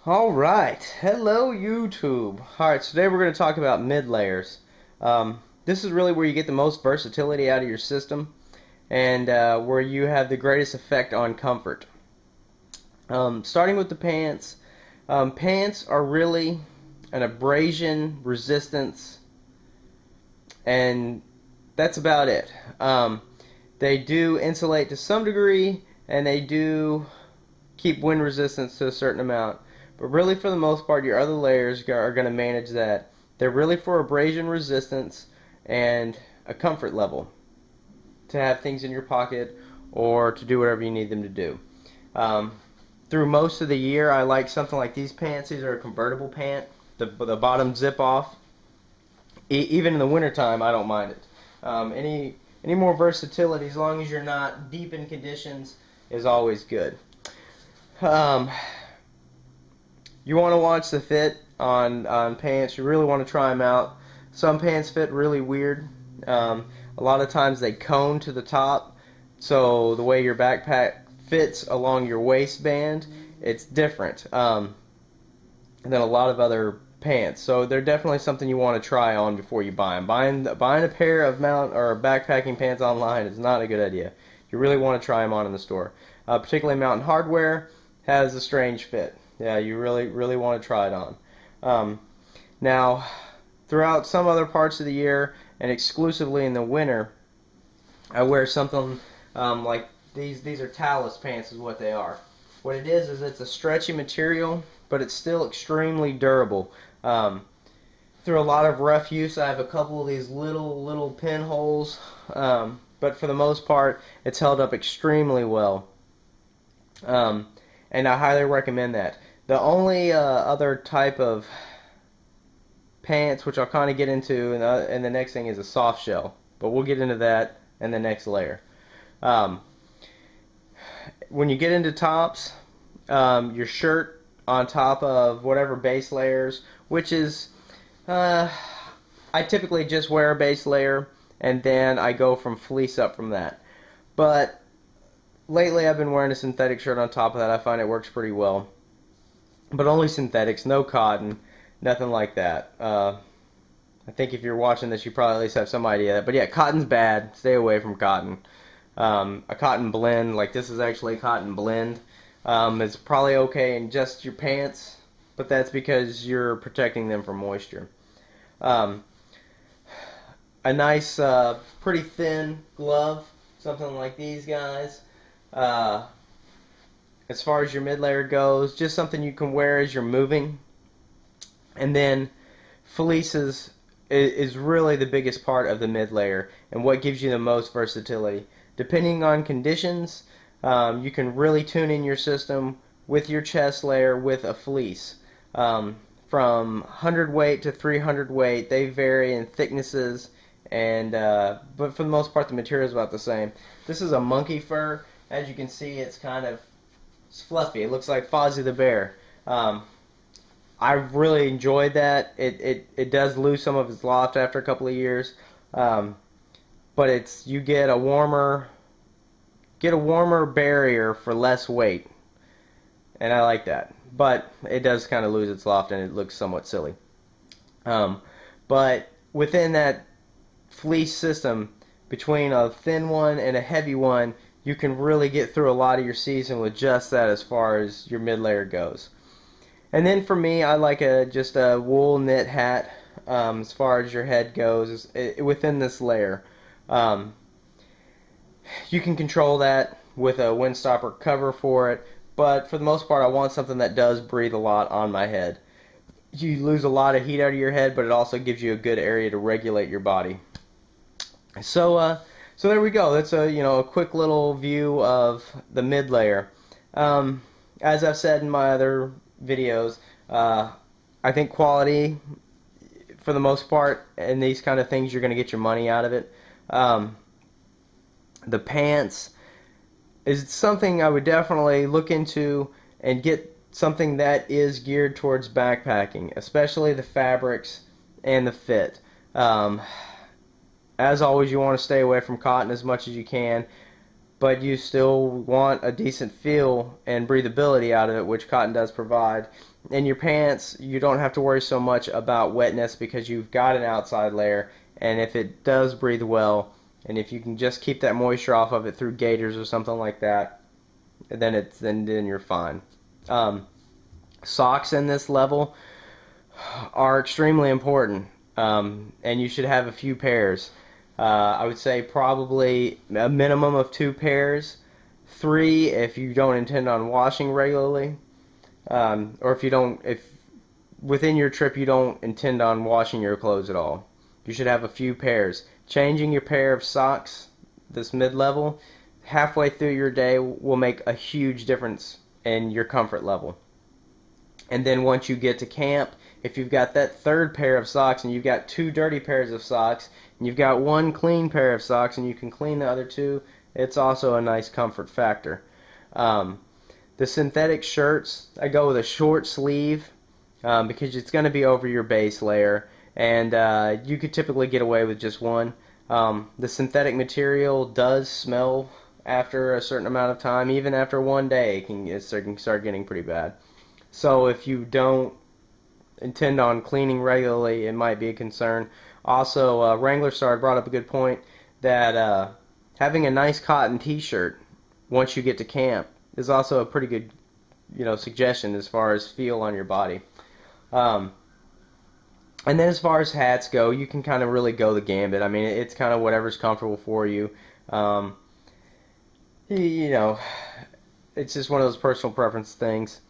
Alright, hello YouTube. Alright, so today we're going to talk about mid layers. This is really where you get the most versatility out of your system and where you have the greatest effect on comfort. Starting with the pants. Pants are really an abrasion resistance, and that's about it. They do insulate to some degree, and they do keep wind resistance to a certain amount. But really, for the most part, your other layers are going to manage that. They're really for abrasion resistance and a comfort level to have things in your pocket or to do whatever you need them to do. Through most of the year, I like something like these pants. These are a convertible pant. The bottom zip off. Even in the wintertime, I don't mind it. Any more versatility, as long as you're not deep in conditions, is always good. You want to watch the fit on pants. You really want to try them out. Some pants fit really weird. A lot of times they cone to the top, so the way your backpack fits along your waistband, it's different than a lot of other pants. So they're definitely something you want to try on before you buy them. Buying a pair of backpacking pants online is not a good idea. You really want to try them on in the store. Particularly Mountain Hardwear has a strange fit. Yeah, you really want to try it on. Now, throughout some other parts of the year and exclusively in the winter, I wear something like these are Talus pants is what they are. What it is it's a stretchy material, but it's still extremely durable. Through a lot of rough use, I have a couple of these little pinholes, but for the most part, it's held up extremely well. And I highly recommend that. The only other type of pants, which I'll kind of get into, and the next thing is a soft shell. But we'll get into that in the next layer. When you get into tops, your shirt on top of whatever base layers, which is, I typically just wear a base layer, and then I go from fleece up from that. But lately I've been wearing a synthetic shirt on top of that. I find it works pretty well. But only synthetics, no cotton, nothing like that. I think if you're watching this, you probably at least have some idea of that. But yeah, cotton's bad. Stay away from cotton. A cotton blend, like this is actually a cotton blend, is probably okay in just your pants, but that's because you're protecting them from moisture. A nice, pretty thin glove, something like these guys. As far as your mid layer goes, just something you can wear as you're moving. And then fleeces is really the biggest part of the mid layer and what gives you the most versatility. Depending on conditions, you can really tune in your system with your chest layer with a fleece. From 100 weight to 300 weight, they vary in thicknesses, and but for the most part the material is about the same. This is a monkey fur. As you can see, it's fluffy. It looks like Fozzie the Bear. I've really enjoyed that. It does lose some of its loft after a couple of years, but you get a warmer barrier for less weight, and I like that. But it does kind of lose its loft, and it looks somewhat silly. But within that fleece system, between a thin one and a heavy one, you can really get through a lot of your season with just that as far as your mid layer goes. And then for me, I like just a wool knit hat as far as your head goes within this layer. You can control that with a windstopper cover for it, but for the most part I want something that does breathe a lot on my head. You lose a lot of heat out of your head, but it also gives you a good area to regulate your body. So there we go. That's a quick little view of the mid layer. As I've said in my other videos, I think quality, for the most part, in these kind of things, you're going to get your money out of it. The pants is something I would definitely look into and get something that is geared towards backpacking, especially the fabrics and the fit. As always, you want to stay away from cotton as much as you can, but you still want a decent feel and breathability out of it, which cotton does provide. in your pants, you don't have to worry so much about wetness because you've got an outside layer, and if it does breathe well, and if you can just keep that moisture off of it through gaiters or something like that, then you're fine. Socks in this level are extremely important, and you should have a few pairs. I would say probably a minimum of 2 pairs, 3 if you don't intend on washing regularly, or if within your trip you don't intend on washing your clothes at all. You should have a few pairs. Changing your pair of socks, this mid-level, halfway through your day will make a huge difference in your comfort level. And then once you get to camp, if you've got that third pair of socks and you've got 2 dirty pairs of socks, and you've got 1 clean pair of socks and you can clean the other 2, it's also a nice comfort factor. The synthetic shirts, I go with a short sleeve because it's going to be over your base layer, and you could typically get away with just 1. The synthetic material does smell after a certain amount of time. Even after 1 day, it can start getting pretty bad. So if you don't intend on cleaning regularly, it might be a concern. Also, Wrangler Star brought up a good point that having a nice cotton t-shirt once you get to camp is also a pretty good, suggestion as far as feel on your body. And then as far as hats go, you can kind of really go the gambit. I mean, it's kind of whatever's comfortable for you. It's just one of those personal preference things.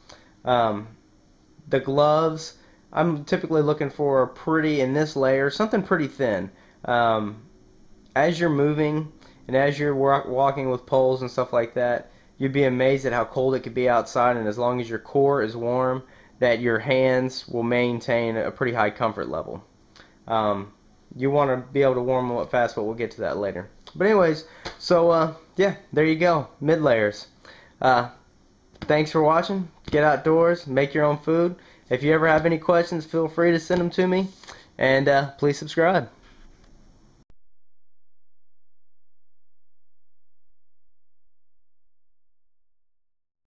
The gloves, I'm typically looking for in this layer, something pretty thin. As you're moving and as you're walking with poles and stuff like that, you'd be amazed at how cold it could be outside, and as long as your core is warm, that your hands will maintain a pretty high comfort level. You want to be able to warm them up fast, but we'll get to that later. But anyways, so yeah, there you go, mid layers. Thanks for watching. Get outdoors, make your own food. If you ever have any questions, feel free to send them to me, and please subscribe.